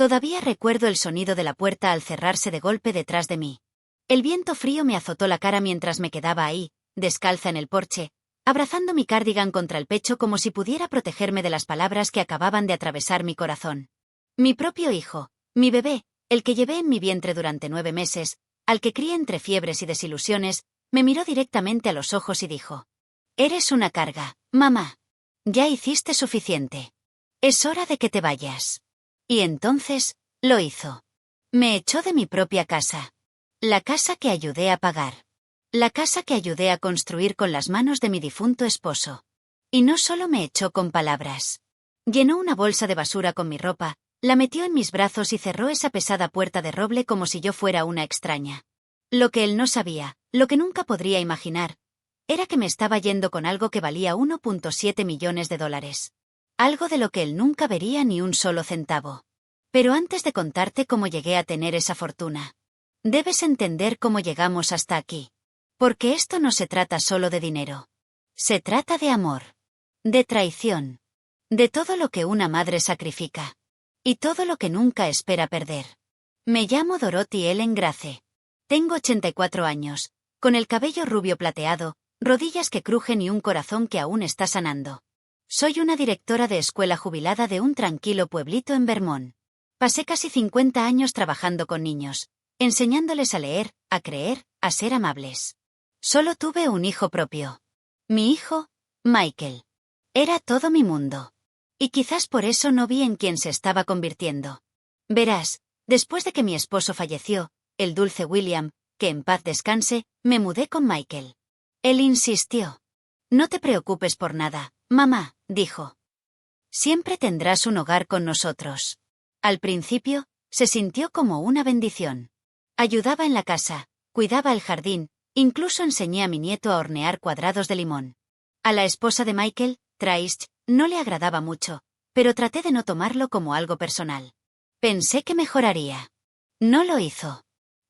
Todavía recuerdo el sonido de la puerta al cerrarse de golpe detrás de mí. El viento frío me azotó la cara mientras me quedaba ahí, descalza en el porche, abrazando mi cardigan contra el pecho como si pudiera protegerme de las palabras que acababan de atravesar mi corazón. Mi propio hijo, mi bebé, el que llevé en mi vientre durante 9 meses, al que crié entre fiebres y desilusiones, me miró directamente a los ojos y dijo: «Eres una carga, mamá. Ya hiciste suficiente. Es hora de que te vayas». Y entonces, lo hizo. Me echó de mi propia casa. La casa que ayudé a pagar. La casa que ayudé a construir con las manos de mi difunto esposo. Y no solo me echó con palabras. Llenó una bolsa de basura con mi ropa, la metió en mis brazos y cerró esa pesada puerta de roble como si yo fuera una extraña. Lo que él no sabía, lo que nunca podría imaginar, era que me estaba yendo con algo que valía 1.7 millones de dólares. Algo de lo que él nunca vería ni un solo centavo. Pero antes de contarte cómo llegué a tener esa fortuna, debes entender cómo llegamos hasta aquí. Porque esto no se trata solo de dinero. Se trata de amor. De traición. De todo lo que una madre sacrifica. Y todo lo que nunca espera perder. Me llamo Dorothy Ellen Grace. Tengo 84 años, con el cabello rubio plateado, rodillas que crujen y un corazón que aún está sanando. Soy una directora de escuela jubilada de un tranquilo pueblito en Vermont. Pasé casi 50 años trabajando con niños, enseñándoles a leer, a creer, a ser amables. Solo tuve un hijo propio. Mi hijo, Michael. Era todo mi mundo. Y quizás por eso no vi en quién se estaba convirtiendo. Verás, después de que mi esposo falleció, el dulce William, que en paz descanse, me mudé con Michael. Él insistió. «No te preocupes por nada, mamá», dijo. «Siempre tendrás un hogar con nosotros». Al principio, se sintió como una bendición. Ayudaba en la casa, cuidaba el jardín, incluso enseñé a mi nieto a hornear cuadrados de limón. A la esposa de Michael, Tracy, no le agradaba mucho, pero traté de no tomarlo como algo personal. Pensé que mejoraría. No lo hizo.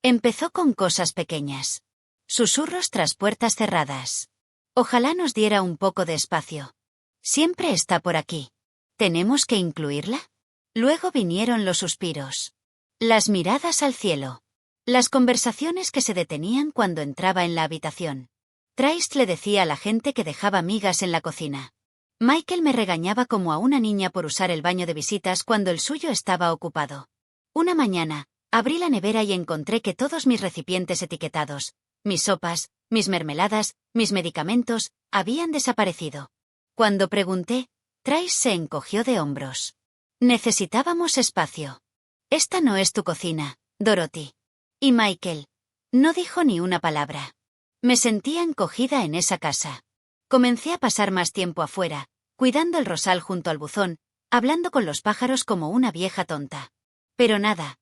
Empezó con cosas pequeñas. Susurros tras puertas cerradas. Ojalá nos diera un poco de espacio. Siempre está por aquí. ¿Tenemos que incluirla? Luego vinieron los suspiros. Las miradas al cielo. Las conversaciones que se detenían cuando entraba en la habitación. Tracy le decía a la gente que dejaba migas en la cocina. Michael me regañaba como a una niña por usar el baño de visitas cuando el suyo estaba ocupado. Una mañana, abrí la nevera y encontré que todos mis recipientes etiquetados, mis sopas, mis mermeladas, mis medicamentos, habían desaparecido. Cuando pregunté, Tracy se encogió de hombros. Necesitábamos espacio. «Esta no es tu cocina, Dorothy». Y Michael no dijo ni una palabra. Me sentía encogida en esa casa. Comencé a pasar más tiempo afuera, cuidando el rosal junto al buzón, hablando con los pájaros como una vieja tonta. Pero nada,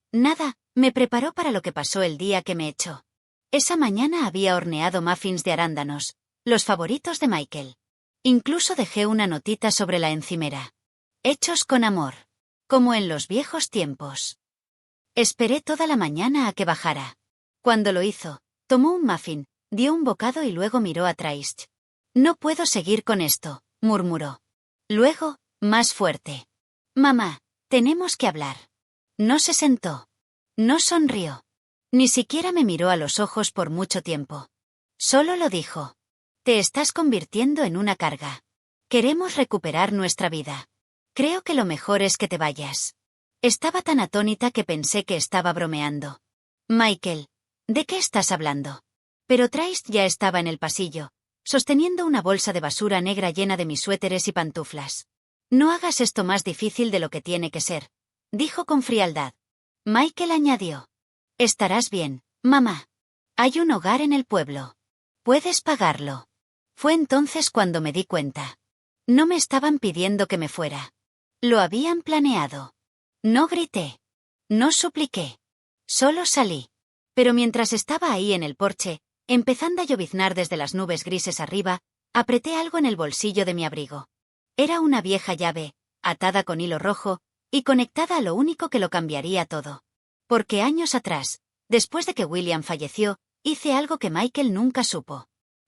me preparó para lo que pasó el día que me echó. Esa mañana había horneado muffins de arándanos, los favoritos de Michael. Incluso dejé una notita sobre la encimera. «Hechos con amor». Como en los viejos tiempos. Esperé toda la mañana a que bajara. Cuando lo hizo, tomó un muffin, dio un bocado y luego miró a Tracy. «No puedo seguir con esto», murmuró. Luego, más fuerte. «Mamá, tenemos que hablar». No se sentó. No sonrió. Ni siquiera me miró a los ojos por mucho tiempo. Solo lo dijo. «Te estás convirtiendo en una carga. Queremos recuperar nuestra vida. Creo que lo mejor es que te vayas». Estaba tan atónita que pensé que estaba bromeando. «Michael, ¿de qué estás hablando?» Pero Tracy ya estaba en el pasillo, sosteniendo una bolsa de basura negra llena de mis suéteres y pantuflas. «No hagas esto más difícil de lo que tiene que ser», dijo con frialdad. Michael añadió. «Estarás bien, mamá. Hay un hogar en el pueblo. Puedes pagarlo». Fue entonces cuando me di cuenta. No me estaban pidiendo que me fuera. Lo habían planeado. No grité. No supliqué. Solo salí. Pero mientras estaba ahí en el porche, empezando a lloviznar desde las nubes grises arriba, apreté algo en el bolsillo de mi abrigo. Era una vieja llave, atada con hilo rojo, y conectada a lo único que lo cambiaría todo. Porque años atrás, después de que William falleció, hice algo que Michael nunca supo.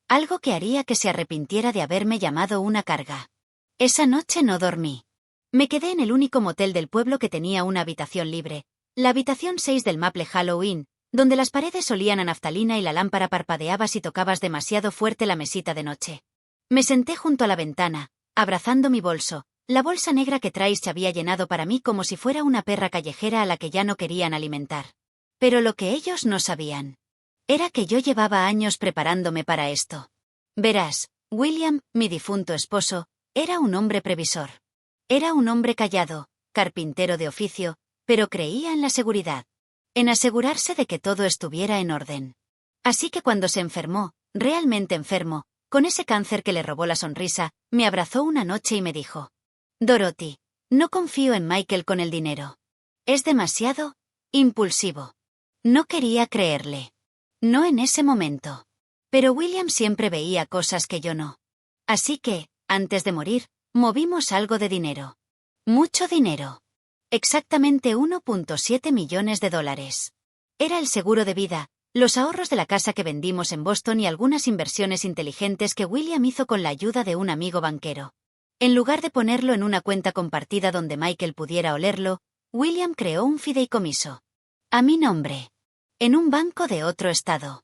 Algo que haría que se arrepintiera de haberme llamado una carga. Esa noche no dormí. Me quedé en el único motel del pueblo que tenía una habitación libre, la habitación 6 del Maple Hollow Inn, donde las paredes olían a naftalina y la lámpara parpadeaba si tocabas demasiado fuerte la mesita de noche. Me senté junto a la ventana, abrazando mi bolso, la bolsa negra que Trace había llenado para mí como si fuera una perra callejera a la que ya no querían alimentar. Pero lo que ellos no sabían era que yo llevaba años preparándome para esto. Verás, William, mi difunto esposo, era un hombre previsor. Era un hombre callado, carpintero de oficio, pero creía en la seguridad. En asegurarse de que todo estuviera en orden. Así que cuando se enfermó, realmente enfermo, con ese cáncer que le robó la sonrisa, me abrazó una noche y me dijo: Dorothy, no confío en Michael con el dinero. Es demasiado impulsivo. No quería creerle. No en ese momento. Pero William siempre veía cosas que yo no. Así que, antes de morir, movimos algo de dinero. Mucho dinero. Exactamente 1.7 millones de dólares. Era el seguro de vida, los ahorros de la casa que vendimos en Boston y algunas inversiones inteligentes que William hizo con la ayuda de un amigo banquero. En lugar de ponerlo en una cuenta compartida donde Michael pudiera olerlo, William creó un fideicomiso. A mi nombre. En un banco de otro estado.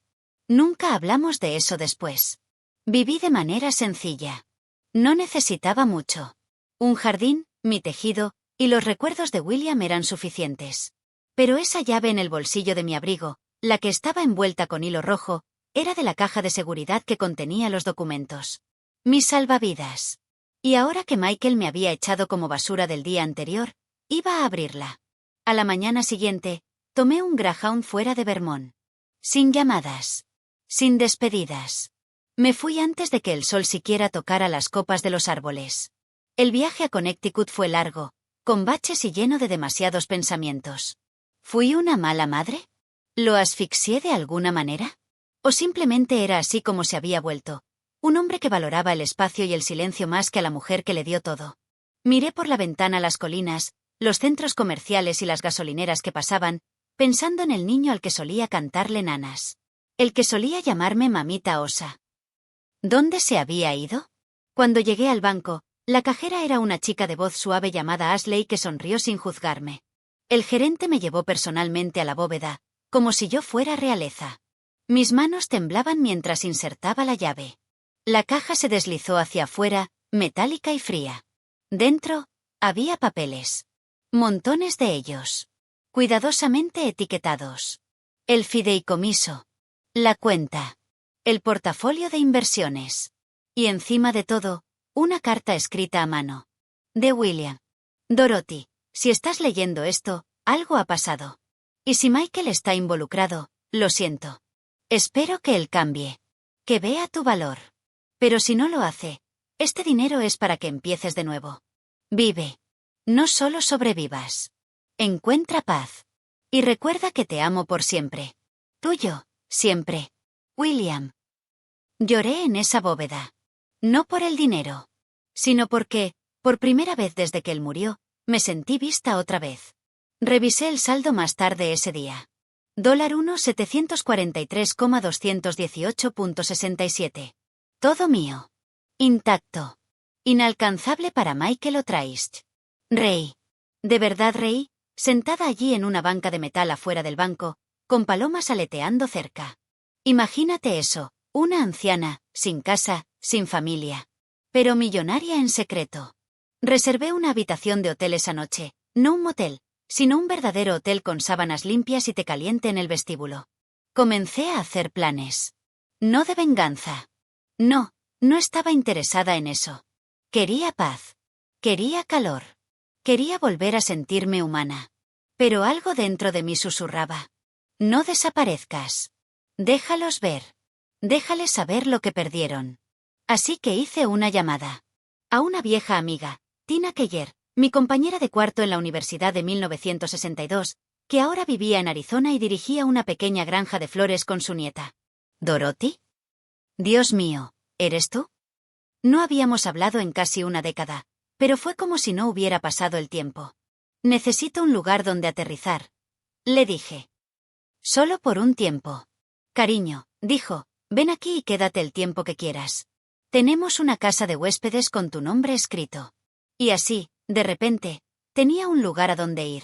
Nunca hablamos de eso después. Viví de manera sencilla. No necesitaba mucho. Un jardín, mi tejido, y los recuerdos de William eran suficientes. Pero esa llave en el bolsillo de mi abrigo, la que estaba envuelta con hilo rojo, era de la caja de seguridad que contenía los documentos. Mis salvavidas. Y ahora que Michael me había echado como basura del día anterior, iba a abrirla. A la mañana siguiente, tomé un Greyhound fuera de Vermont. Sin llamadas. Sin despedidas. Me fui antes de que el sol siquiera tocara las copas de los árboles. El viaje a Connecticut fue largo, con baches y lleno de demasiados pensamientos. ¿Fui una mala madre? ¿Lo asfixié de alguna manera? ¿O simplemente era así como se había vuelto? Un hombre que valoraba el espacio y el silencio más que a la mujer que le dio todo. Miré por la ventana las colinas, los centros comerciales y las gasolineras que pasaban, pensando en el niño al que solía cantarle nanas. El que solía llamarme mamita osa. ¿Dónde se había ido? Cuando llegué al banco, la cajera era una chica de voz suave llamada Ashley que sonrió sin juzgarme. El gerente me llevó personalmente a la bóveda, como si yo fuera realeza. Mis manos temblaban mientras insertaba la llave. La caja se deslizó hacia afuera, metálica y fría. Dentro, había papeles. Montones de ellos. Cuidadosamente etiquetados. El fideicomiso. La cuenta. El portafolio de inversiones. Y encima de todo, una carta escrita a mano. De William. Dorothy, si estás leyendo esto, algo ha pasado. Y si Michael está involucrado, lo siento. Espero que él cambie. Que vea tu valor. Pero si no lo hace, este dinero es para que empieces de nuevo. Vive. No solo sobrevivas. Encuentra paz. Y recuerda que te amo por siempre. Tuyo, siempre. William. Lloré en esa bóveda. No por el dinero. Sino porque, por primera vez desde que él murió, me sentí vista otra vez. Revisé el saldo más tarde ese día. $1,743,218.67. Todo mío. Intacto. Inalcanzable para Michael o Trace. Reí. ¿De verdad reí? Sentada allí en una banca de metal afuera del banco, con palomas aleteando cerca. Imagínate eso, una anciana, sin casa, sin familia. Pero millonaria en secreto. Reservé una habitación de hotel esa noche, no un motel, sino un verdadero hotel con sábanas limpias y té caliente en el vestíbulo. Comencé a hacer planes. No de venganza. No, no estaba interesada en eso. Quería paz. Quería calor. Quería volver a sentirme humana. Pero algo dentro de mí susurraba. No desaparezcas. Déjalos ver. Déjales saber lo que perdieron. Así que hice una llamada. A una vieja amiga, Tina Keller, mi compañera de cuarto en la universidad de 1962, que ahora vivía en Arizona y dirigía una pequeña granja de flores con su nieta. ¿Dorothy? Dios mío, ¿eres tú? No habíamos hablado en casi una década, pero fue como si no hubiera pasado el tiempo. Necesito un lugar donde aterrizar, le dije. Solo por un tiempo. Cariño, dijo, ven aquí y quédate el tiempo que quieras. Tenemos una casa de huéspedes con tu nombre escrito. Y así, De repente, tenía un lugar a donde ir.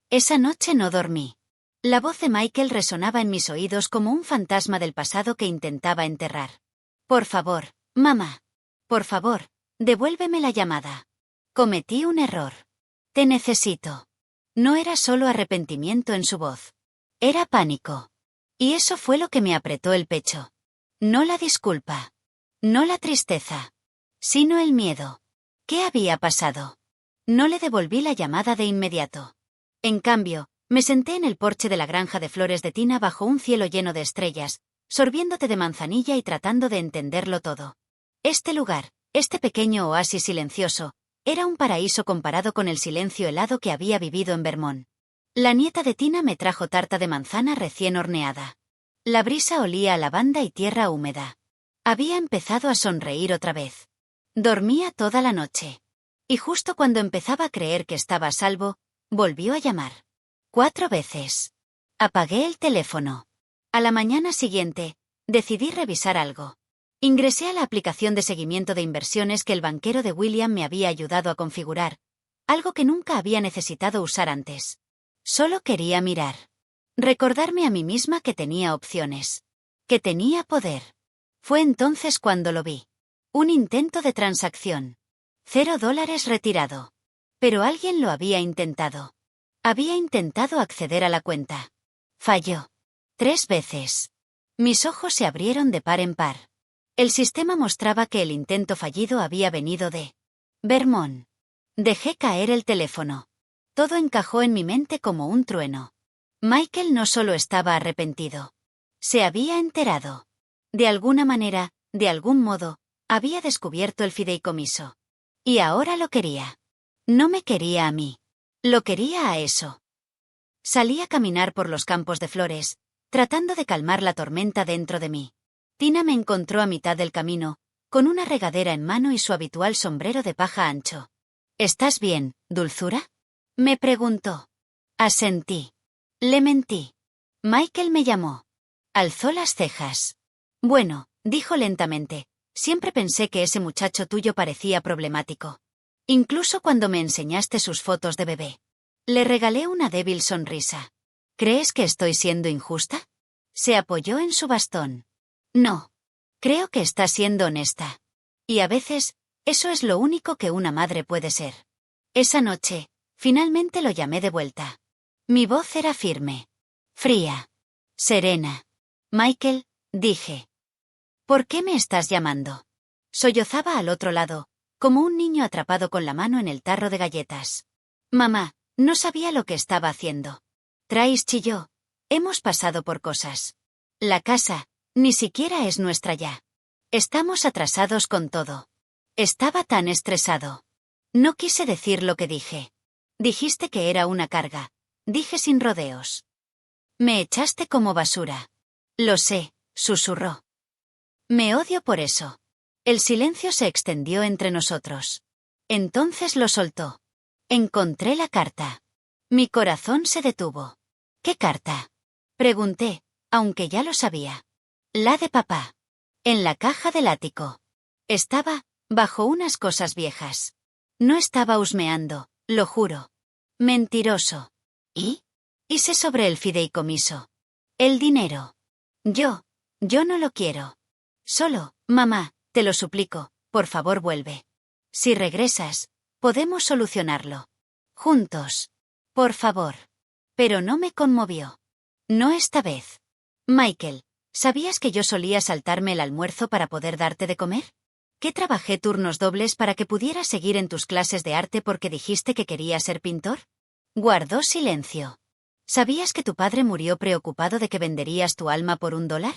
Esa noche no dormí. La voz de Michael resonaba en mis oídos como un fantasma del pasado que intentaba enterrar. Por favor, mamá. Por favor, devuélveme la llamada. Cometí un error. Te necesito. No era solo arrepentimiento en su voz. Era pánico. Y eso fue lo que me apretó el pecho. No la disculpa. No la tristeza. Sino el miedo. ¿Qué había pasado? No le devolví la llamada de inmediato. En cambio, me senté en el porche de la granja de flores de Tina bajo un cielo lleno de estrellas, sorbiendo té de manzanilla y tratando de entenderlo todo. Este lugar, este pequeño oasis silencioso, era un paraíso comparado con el silencio helado que había vivido en Vermont. La nieta de Tina me trajo tarta de manzana recién horneada. La brisa olía a lavanda y tierra húmeda. Había empezado a sonreír otra vez. Dormía toda la noche. Y justo cuando empezaba a creer que estaba a salvo, volvió a llamar. 4 veces. Apagué el teléfono. A la mañana siguiente, decidí revisar algo. Ingresé a la aplicación de seguimiento de inversiones que el banquero de William me había ayudado a configurar, algo que nunca había necesitado usar antes. Solo quería mirar. Recordarme a mí misma que tenía opciones. Que tenía poder. Fue entonces cuando lo vi. Un intento de transacción. $0 retirado. Pero alguien lo había intentado. Había intentado acceder a la cuenta. Falló. 3 veces. Mis ojos se abrieron de par en par. El sistema mostraba que el intento fallido había venido de Vermont. Dejé caer el teléfono. Todo encajó en mi mente como un trueno. Michael no solo estaba arrepentido. Se había enterado. De alguna manera, de algún modo, había descubierto el fideicomiso. Y ahora lo quería. No me quería a mí. Lo quería a eso. Salí a caminar por los campos de flores, tratando de calmar la tormenta dentro de mí. Tina me encontró a mitad del camino, con una regadera en mano y su habitual sombrero de paja ancho. ¿Estás bien, dulzura? Me preguntó. Asentí. Le mentí. Michael me llamó. Alzó las cejas. Bueno, dijo lentamente, siempre pensé que ese muchacho tuyo parecía problemático. Incluso cuando me enseñaste sus fotos de bebé. Le regalé una débil sonrisa. ¿Crees que estoy siendo injusta? Se apoyó en su bastón. No. Creo que está siendo honesta. Y a veces, eso es lo único que una madre puede ser. Esa noche, finalmente lo llamé de vuelta. Mi voz era firme. Fría. Serena. Michael, dije. ¿Por qué me estás llamando? Sollozaba al otro lado, como un niño atrapado con la mano en el tarro de galletas. Mamá, no sabía lo que estaba haciendo. Trace chilló. Hemos pasado por cosas. La casa, ni siquiera es nuestra ya. Estamos atrasados con todo. Estaba tan estresado. No quise decir lo que dije. Dijiste que era una carga. Dije sin rodeos. Me echaste como basura. Lo sé, susurró. Me odio por eso. El silencio se extendió entre nosotros. Entonces lo soltó. Encontré la carta. Mi corazón se detuvo. ¿Qué carta? Pregunté, aunque ya lo sabía. La de papá. En la caja del ático. Estaba, bajo unas cosas viejas. No estaba husmeando, lo juro. Mentiroso. ¿Y? Hice sobre el fideicomiso. El dinero. Yo no lo quiero. Solo, mamá, te lo suplico, por favor vuelve. Si regresas, podemos solucionarlo. Juntos. Por favor. Pero no me conmovió. No esta vez. Michael, ¿sabías que yo solía saltarme el almuerzo para poder darte de comer? ¿Que trabajé turnos dobles para que pudieras seguir en tus clases de arte porque dijiste que querías ser pintor? Guardó silencio. ¿Sabías que tu padre murió preocupado de que venderías tu alma por $1?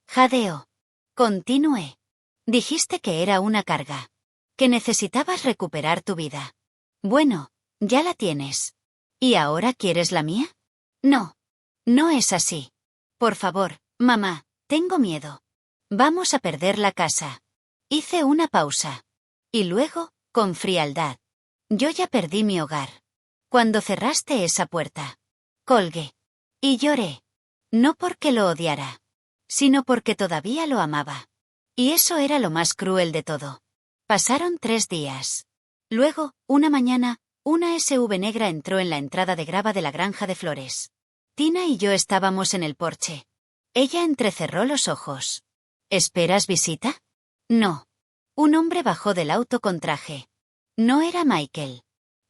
Jadeó. Continué. Dijiste que era una carga. Que necesitabas recuperar tu vida. Bueno, ya la tienes. ¿Y ahora quieres la mía? No. No es así. Por favor, mamá, tengo miedo. Vamos a perder la casa. Hice una pausa. Y luego, con frialdad. Yo ya perdí mi hogar. Cuando cerraste esa puerta. Colgué. Y lloré. No porque lo odiara. Sino porque todavía lo amaba. Y eso era lo más cruel de todo. Pasaron 3 días. Luego, una mañana, Una SUV negra entró en la entrada de grava de la granja de flores. Tina y yo estábamos en el porche. Ella entrecerró los ojos. ¿Esperas visita? No. Un hombre bajó del auto con traje. No era Michael.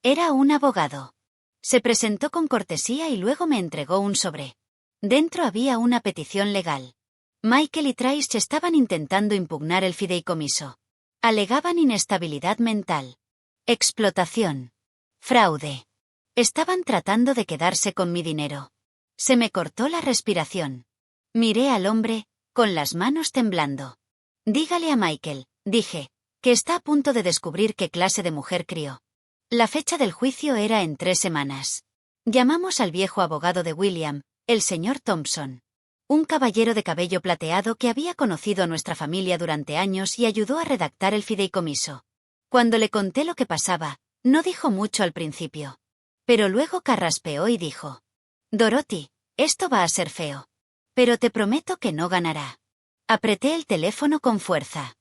Era un abogado. Se presentó con cortesía y luego me entregó un sobre. Dentro había una petición legal. Michael y Trace estaban intentando impugnar el fideicomiso. Alegaban inestabilidad mental, explotación, fraude. Estaban tratando de quedarse con mi dinero. Se me cortó la respiración. Miré al hombre, con las manos temblando. Dígale a Michael, dije, que está a punto de descubrir qué clase de mujer crió. La fecha del juicio era en 3 semanas. Llamamos al viejo abogado de William, el señor Thompson. Un caballero de cabello plateado que había conocido a nuestra familia durante años y ayudó a redactar el fideicomiso. Cuando le conté lo que pasaba, no dijo mucho al principio. Pero luego carraspeó y dijo: Dorothy, esto va a ser feo. Pero te prometo que no ganará. Apreté el teléfono con fuerza.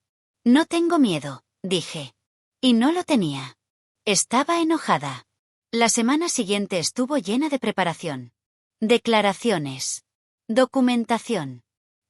No tengo miedo, dije. Y no lo tenía. Estaba enojada. La semana siguiente estuvo llena de preparación. Declaraciones. Documentación.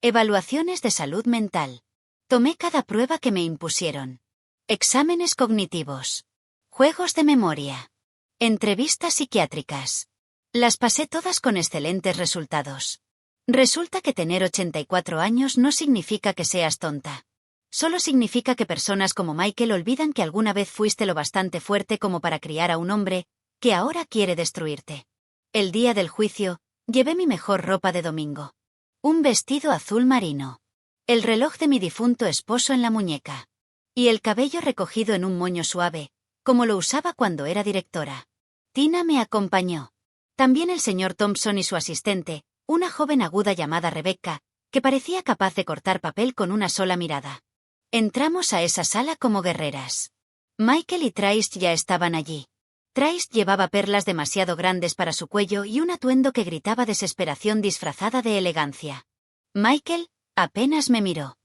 Evaluaciones de salud mental. Tomé cada prueba que me impusieron. Exámenes cognitivos. Juegos de memoria. Entrevistas psiquiátricas. Las pasé todas con excelentes resultados. Resulta que tener 84 años no significa que seas tonta. Solo significa que personas como Michael olvidan que alguna vez fuiste lo bastante fuerte como para criar a un hombre que ahora quiere destruirte. El día del juicio, llevé mi mejor ropa de domingo. Un vestido azul marino. El reloj de mi difunto esposo en la muñeca. Y el cabello recogido en un moño suave, como lo usaba cuando era directora. Tina me acompañó. También el señor Thompson y su asistente, una joven aguda llamada Rebecca, que parecía capaz de cortar papel con una sola mirada. Entramos a esa sala como guerreras. Michael y Trace ya estaban allí. Trace llevaba perlas demasiado grandes para su cuello y un atuendo que gritaba desesperación disfrazada de elegancia. Michael apenas me miró.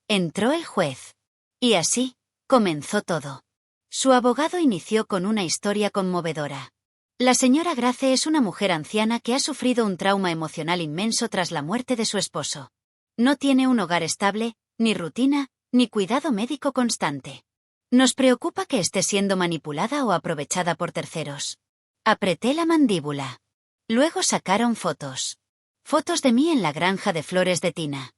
Entró el juez. Y así comenzó todo. Su abogado inició con una historia conmovedora. La señora Grace es una mujer anciana que ha sufrido un trauma emocional inmenso tras la muerte de su esposo. No tiene un hogar estable, ni rutina, ni cuidado médico constante. Nos preocupa que esté siendo manipulada o aprovechada por terceros. Apreté la mandíbula. Luego sacaron fotos. Fotos de mí en la granja de flores de Tina.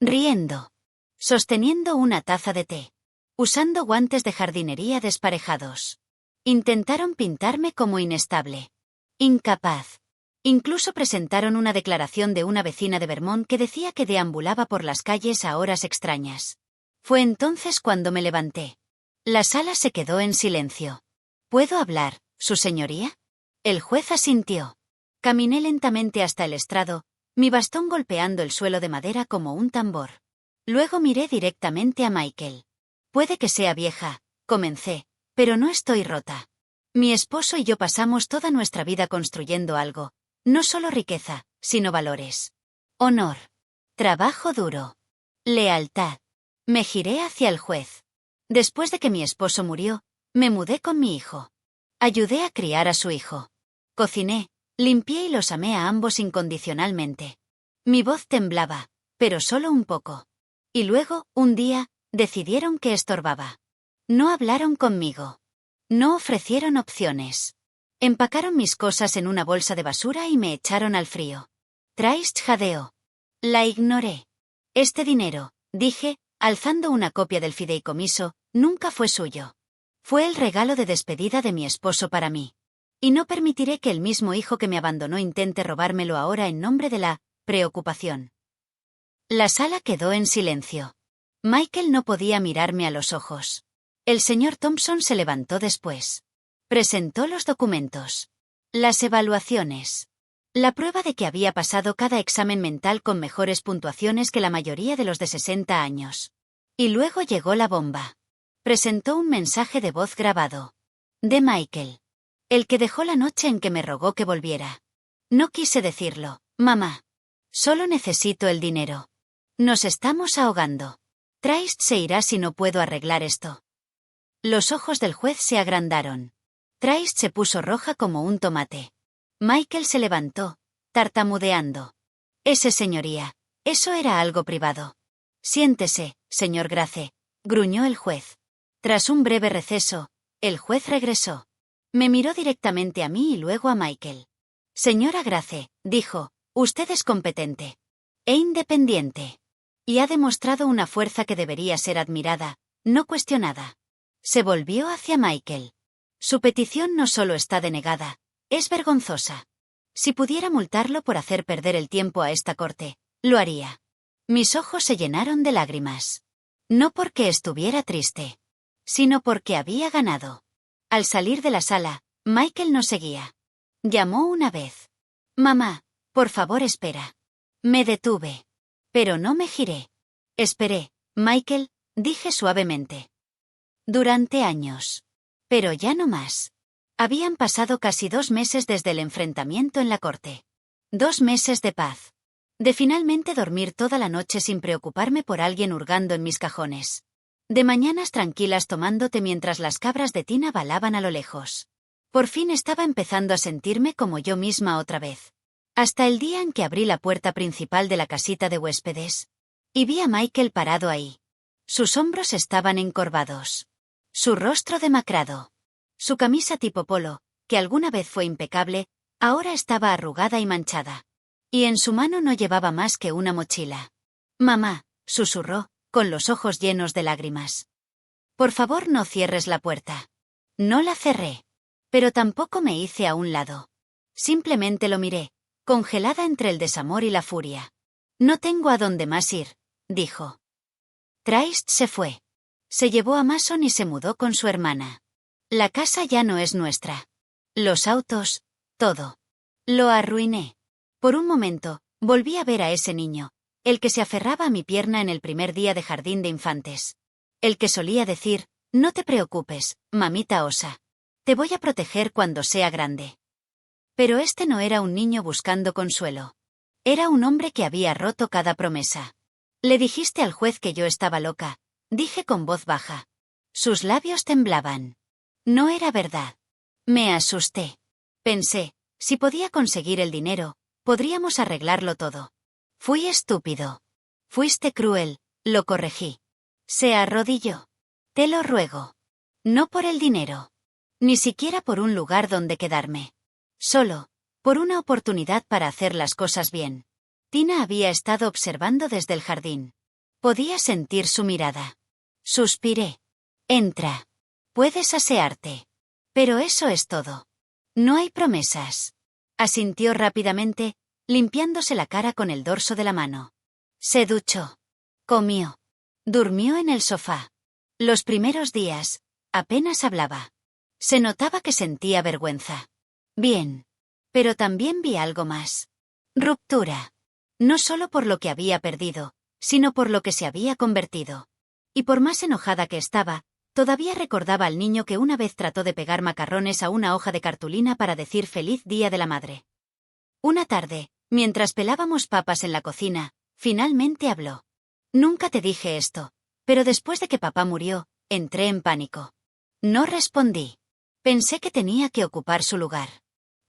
Riendo. Sosteniendo una taza de té. Usando guantes de jardinería desparejados. Intentaron pintarme como inestable. Incapaz. Incluso presentaron una declaración de una vecina de Vermont que decía que deambulaba por las calles a horas extrañas. Fue entonces cuando me levanté. La sala se quedó en silencio. ¿Puedo hablar, su señoría? El juez asintió. Caminé lentamente hasta el estrado, mi bastón golpeando el suelo de madera como un tambor. Luego miré directamente a Michael. Puede que sea vieja, comencé, pero no estoy rota. Mi esposo y yo pasamos toda nuestra vida construyendo algo, no solo riqueza, sino valores. Honor. Trabajo duro. Lealtad. Me giré hacia el juez. Después de que mi esposo murió, me mudé con mi hijo. Ayudé a criar a su hijo. Cociné, limpié y los amé a ambos incondicionalmente. Mi voz temblaba, pero solo un poco. Y luego, un día, decidieron que estorbaba. No hablaron conmigo. No ofrecieron opciones. Empacaron mis cosas en una bolsa de basura y me echaron al frío. Trace jadeó. La ignoré. Este dinero, dije, alzando una copia del fideicomiso, nunca fue suyo. Fue el regalo de despedida de mi esposo para mí. Y no permitiré que el mismo hijo que me abandonó intente robármelo ahora en nombre de la preocupación. La sala quedó en silencio. Michael no podía mirarme a los ojos. El señor Thompson se levantó después. Presentó los documentos. Las evaluaciones. La prueba de que había pasado cada examen mental con mejores puntuaciones que la mayoría de los de 60 años. Y luego llegó la bomba. Presentó un mensaje de voz grabado. De Michael. El que dejó la noche en que me rogó que volviera. No quise decirlo, mamá. Solo necesito el dinero. Nos estamos ahogando. Trace se irá si no puedo arreglar esto. Los ojos del juez se agrandaron. Trace se puso roja como un tomate. Michael se levantó, tartamudeando. Señoría, eso era algo privado. Siéntese, señor Grace, gruñó el juez. Tras un breve receso, el juez regresó. Me miró directamente a mí y luego a Michael. Señora Grace, dijo, usted es competente. E independiente. Y ha demostrado una fuerza que debería ser admirada, no cuestionada. Se volvió hacia Michael. Su petición no solo está denegada, es vergonzosa. Si pudiera multarlo por hacer perder el tiempo a esta corte, lo haría. Mis ojos se llenaron de lágrimas. No porque estuviera triste, sino porque había ganado. Al salir de la sala, Michael nos seguía. Llamó una vez. Mamá, por favor espera. Me detuve. Pero no me giré. Esperé, Michael, dije suavemente. Durante años. Pero ya no más. Habían pasado casi 2 meses desde el enfrentamiento en la corte. 2 meses de paz. De finalmente dormir toda la noche sin preocuparme por alguien hurgando en mis cajones. De mañanas tranquilas tomando té mientras las cabras de Tina balaban a lo lejos. Por fin estaba empezando a sentirme como yo misma otra vez. Hasta el día en que abrí la puerta principal de la casita de huéspedes. Y vi a Michael parado ahí. Sus hombros estaban encorvados. Su rostro demacrado. Su camisa tipo polo, que alguna vez fue impecable, ahora estaba arrugada y manchada. Y en su mano no llevaba más que una mochila. Mamá, susurró, con los ojos llenos de lágrimas. Por favor no cierres la puerta. No la cerré. Pero tampoco me hice a un lado. Simplemente lo miré, congelada entre el desamor y la furia. No tengo a dónde más ir, dijo. Trace se fue. Se llevó a Mason y se mudó con su hermana. La casa ya no es nuestra. Los autos, todo. Lo arruiné. Por un momento, volví a ver a ese niño, el que se aferraba a mi pierna en el primer día de jardín de infantes. El que solía decir, no te preocupes, mamita osa. Te voy a proteger cuando sea grande. Pero este no era un niño buscando consuelo. Era un hombre que había roto cada promesa. Le dijiste al juez que yo estaba loca, dije con voz baja. Sus labios temblaban. No era verdad. Me asusté. Pensé, si podía conseguir el dinero, podríamos arreglarlo todo. Fui estúpido. Fuiste cruel, lo corregí. Se arrodilló. Te lo ruego. No por el dinero. Ni siquiera por un lugar donde quedarme. Solo, por una oportunidad para hacer las cosas bien. Tina había estado observando desde el jardín. Podía sentir su mirada. Suspiré. Entra. Puedes asearte. Pero eso es todo. No hay promesas. Asintió rápidamente, limpiándose la cara con el dorso de la mano. Se duchó. Comió. Durmió en el sofá. Los primeros días, apenas hablaba. Se notaba que sentía vergüenza. Bien. Pero también vi algo más. Ruptura. No solo por lo que había perdido, sino por lo que se había convertido. Y por más enojada que estaba, todavía recordaba al niño que una vez trató de pegar macarrones a una hoja de cartulina para decir Feliz Día de la Madre. Una tarde, mientras pelábamos papas en la cocina, finalmente habló. Nunca te dije esto, pero después de que papá murió, entré en pánico. No respondí. Pensé que tenía que ocupar su lugar.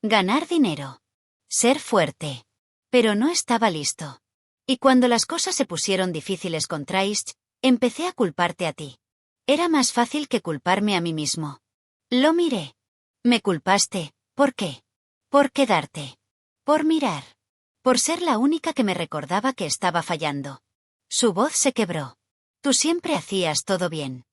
Ganar dinero. Ser fuerte. Pero no estaba listo. Y cuando las cosas se pusieron difíciles con Trace, empecé a culparte a ti. Era más fácil que culparme a mí mismo. Lo miré. Me culpaste, ¿por qué? Por quedarte. Por mirar. Por ser la única que me recordaba que estaba fallando. Su voz se quebró. Tú siempre hacías todo bien.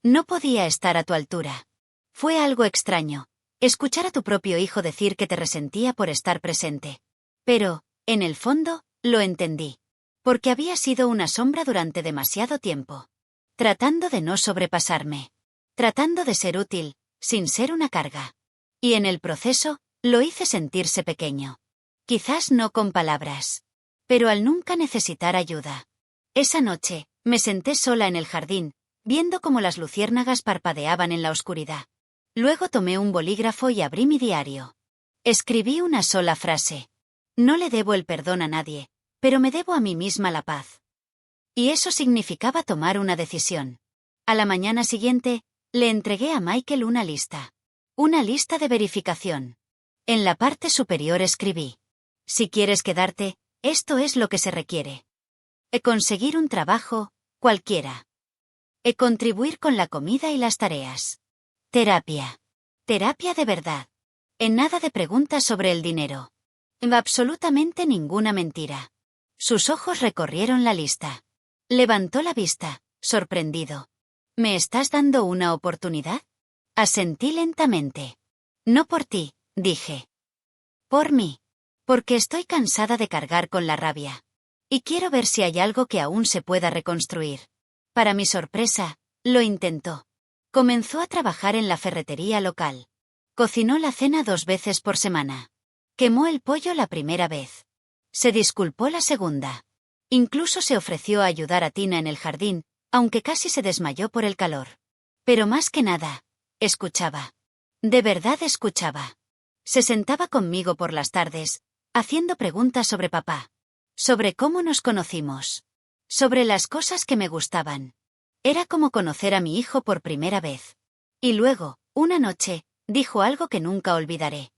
No podía estar a tu altura. Fue algo extraño, escuchar a tu propio hijo decir que te resentía por estar presente. Pero, en el fondo, lo entendí. Porque había sido una sombra durante demasiado tiempo. Tratando de no sobrepasarme. Tratando de ser útil, sin ser una carga. Y en el proceso, lo hice sentirse pequeño. Quizás no con palabras. Pero al nunca necesitar ayuda. Esa noche, me senté sola en el jardín, viendo cómo las luciérnagas parpadeaban en la oscuridad. Luego tomé un bolígrafo y abrí mi diario. Escribí una sola frase. No le debo el perdón a nadie, pero me debo a mí misma la paz. Y eso significaba tomar una decisión. A la mañana siguiente, le entregué a Michael una lista. Una lista de verificación. En la parte superior escribí: si quieres quedarte, esto es lo que se requiere. Conseguir un trabajo, cualquiera. Contribuir con la comida y las tareas. Terapia. Terapia de verdad. En nada de preguntas sobre el dinero. Absolutamente ninguna mentira. Sus ojos recorrieron la lista. Levantó la vista, sorprendido. ¿Me estás dando una oportunidad? Asentí lentamente. No por ti, dije. Por mí. Porque estoy cansada de cargar con la rabia. Y quiero ver si hay algo que aún se pueda reconstruir. Para mi sorpresa, lo intentó. Comenzó a trabajar en la ferretería local. Cocinó la cena 2 veces por semana. Quemó el pollo la primera vez. Se disculpó la segunda. Incluso se ofreció a ayudar a Tina en el jardín, aunque casi se desmayó por el calor. Pero más que nada, escuchaba. De verdad escuchaba. Se sentaba conmigo por las tardes, haciendo preguntas sobre papá. Sobre cómo nos conocimos. Sobre las cosas que me gustaban. Era como conocer a mi hijo por primera vez. Y luego, una noche, dijo algo que nunca olvidaré.